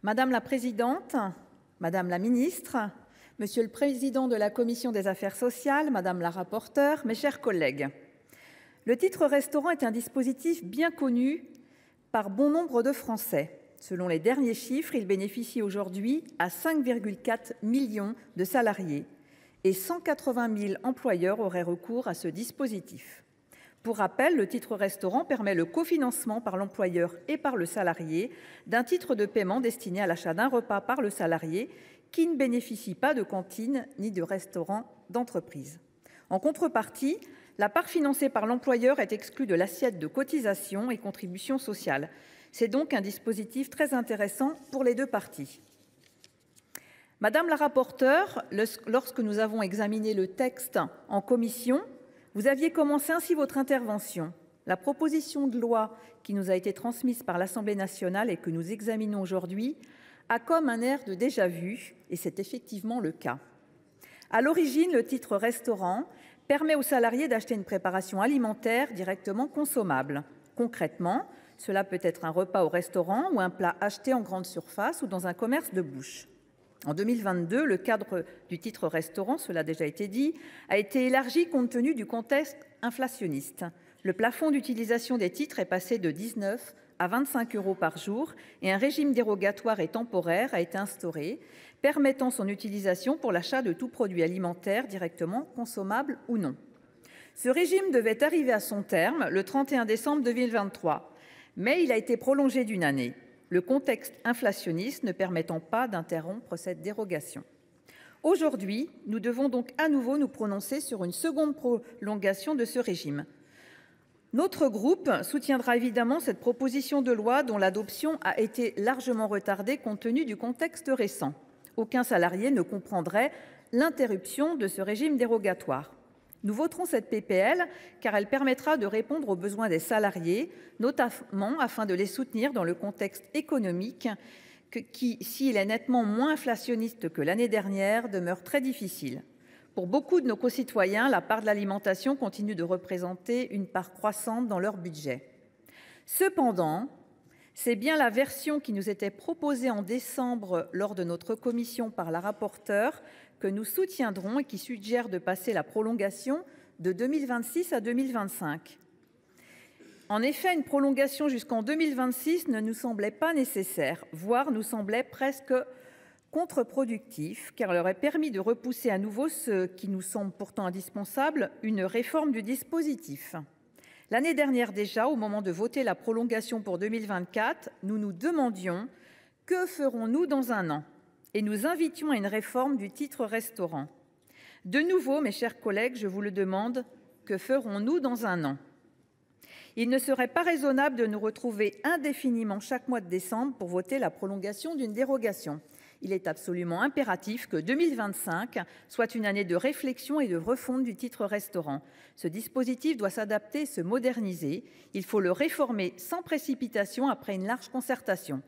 Madame la présidente, madame la ministre, monsieur le président de la commission des affaires sociales, madame la rapporteure, mes chers collègues, le titre restaurant est un dispositif bien connu par bon nombre de Français. Selon les derniers chiffres, il bénéficie aujourd'hui à 5,4 millions de salariés et 180 000 employeurs auraient recours à ce dispositif. Pour rappel, le titre restaurant permet le cofinancement par l'employeur et par le salarié d'un titre de paiement destiné à l'achat d'un repas par le salarié qui ne bénéficie pas de cantine ni de restaurant d'entreprise. En contrepartie, la part financée par l'employeur est exclue de l'assiette de cotisations et contributions sociales. C'est donc un dispositif très intéressant pour les deux parties. Madame la rapporteure, lorsque nous avons examiné le texte en commission, vous aviez commencé ainsi votre intervention. La proposition de loi qui nous a été transmise par l'Assemblée nationale et que nous examinons aujourd'hui a comme un air de déjà-vu, et c'est effectivement le cas. À l'origine, le titre restaurant permet aux salariés d'acheter une préparation alimentaire directement consommable. Concrètement, cela peut être un repas au restaurant ou un plat acheté en grande surface ou dans un commerce de bouche. En 2022, le cadre du titre restaurant, cela a déjà été dit, a été élargi compte tenu du contexte inflationniste. Le plafond d'utilisation des titres est passé de 19 à 25 € par jour et un régime dérogatoire et temporaire a été instauré, permettant son utilisation pour l'achat de tout produit alimentaire directement consommable ou non. Ce régime devait arriver à son terme le 31 décembre 2023, mais il a été prolongé d'une année, le contexte inflationniste ne permettant pas d'interrompre cette dérogation. Aujourd'hui, nous devons donc à nouveau nous prononcer sur une seconde prolongation de ce régime. Notre groupe soutiendra évidemment cette proposition de loi dont l'adoption a été largement retardée compte tenu du contexte récent. Aucun salarié ne comprendrait l'interruption de ce régime dérogatoire. Nous voterons cette PPL car elle permettra de répondre aux besoins des salariés, notamment afin de les soutenir dans le contexte économique qui, s'il est nettement moins inflationniste que l'année dernière, demeure très difficile. Pour beaucoup de nos concitoyens, la part de l'alimentation continue de représenter une part croissante dans leur budget. Cependant, c'est bien la version qui nous était proposée en décembre lors de notre commission par la rapporteure que nous soutiendrons et qui suggère de passer la prolongation de 2026 à 2025. En effet, une prolongation jusqu'en 2026 ne nous semblait pas nécessaire, voire nous semblait presque contre-productif, car elle aurait permis de repousser à nouveau ce qui nous semble pourtant indispensable, une réforme du dispositif. L'année dernière déjà, au moment de voter la prolongation pour 2024, nous nous demandions « Que ferons-nous dans un an ?» et nous invitions à une réforme du titre restaurant. De nouveau, mes chers collègues, je vous le demande, que ferons-nous dans un an ? Il ne serait pas raisonnable de nous retrouver indéfiniment chaque mois de décembre pour voter la prolongation d'une dérogation. Il est absolument impératif que 2025 soit une année de réflexion et de refonte du titre restaurant. Ce dispositif doit s'adapter et se moderniser. Il faut le réformer sans précipitation après une large concertation.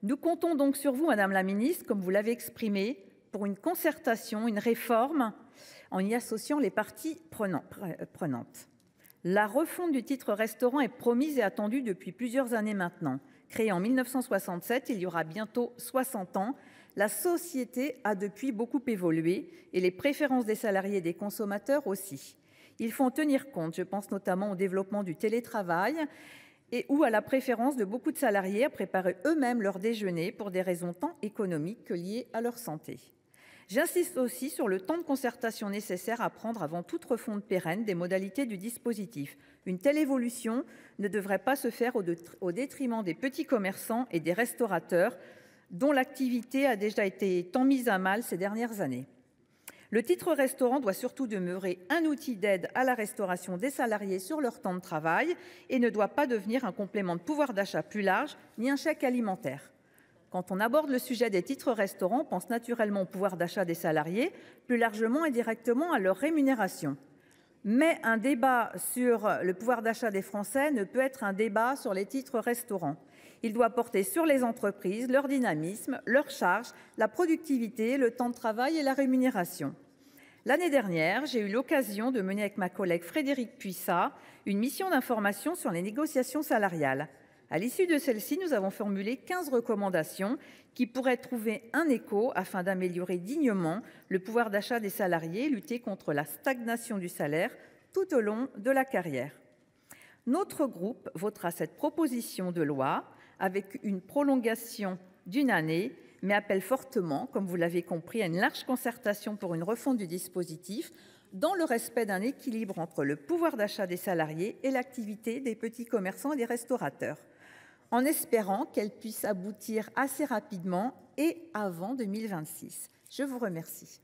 Nous comptons donc sur vous, Madame la Ministre, comme vous l'avez exprimé, pour une concertation, une réforme, en y associant les parties prenantes. La refonte du titre restaurant est promise et attendue depuis plusieurs années maintenant. Créée en 1967, il y aura bientôt 60 ans, la société a depuis beaucoup évolué et les préférences des salariés et des consommateurs aussi. Il faut en tenir compte, je pense notamment au développement du télétravail et ou à la préférence de beaucoup de salariés à préparer eux-mêmes leur déjeuner pour des raisons tant économiques que liées à leur santé. J'insiste aussi sur le temps de concertation nécessaire à prendre avant toute refonte pérenne des modalités du dispositif. Une telle évolution ne devrait pas se faire au détriment des petits commerçants et des restaurateurs dont l'activité a déjà été tant mise à mal ces dernières années. Le titre restaurant doit surtout demeurer un outil d'aide à la restauration des salariés sur leur temps de travail et ne doit pas devenir un complément de pouvoir d'achat plus large ni un chèque alimentaire. Quand on aborde le sujet des titres restaurants, on pense naturellement au pouvoir d'achat des salariés, plus largement et directement à leur rémunération. Mais un débat sur le pouvoir d'achat des Français ne peut être un débat sur les titres restaurants. Il doit porter sur les entreprises, leur dynamisme, leurs charges, la productivité, le temps de travail et la rémunération. L'année dernière, j'ai eu l'occasion de mener avec ma collègue Frédérique Puissat une mission d'information sur les négociations salariales. À l'issue de celle-ci, nous avons formulé 15 recommandations qui pourraient trouver un écho afin d'améliorer dignement le pouvoir d'achat des salariés et lutter contre la stagnation du salaire tout au long de la carrière. Notre groupe votera cette proposition de loi avec une prolongation d'1 année, mais appelle fortement, comme vous l'avez compris, à une large concertation pour une refonte du dispositif dans le respect d'un équilibre entre le pouvoir d'achat des salariés et l'activité des petits commerçants et des restaurateurs, en espérant qu'elle puisse aboutir assez rapidement et avant 2026. Je vous remercie.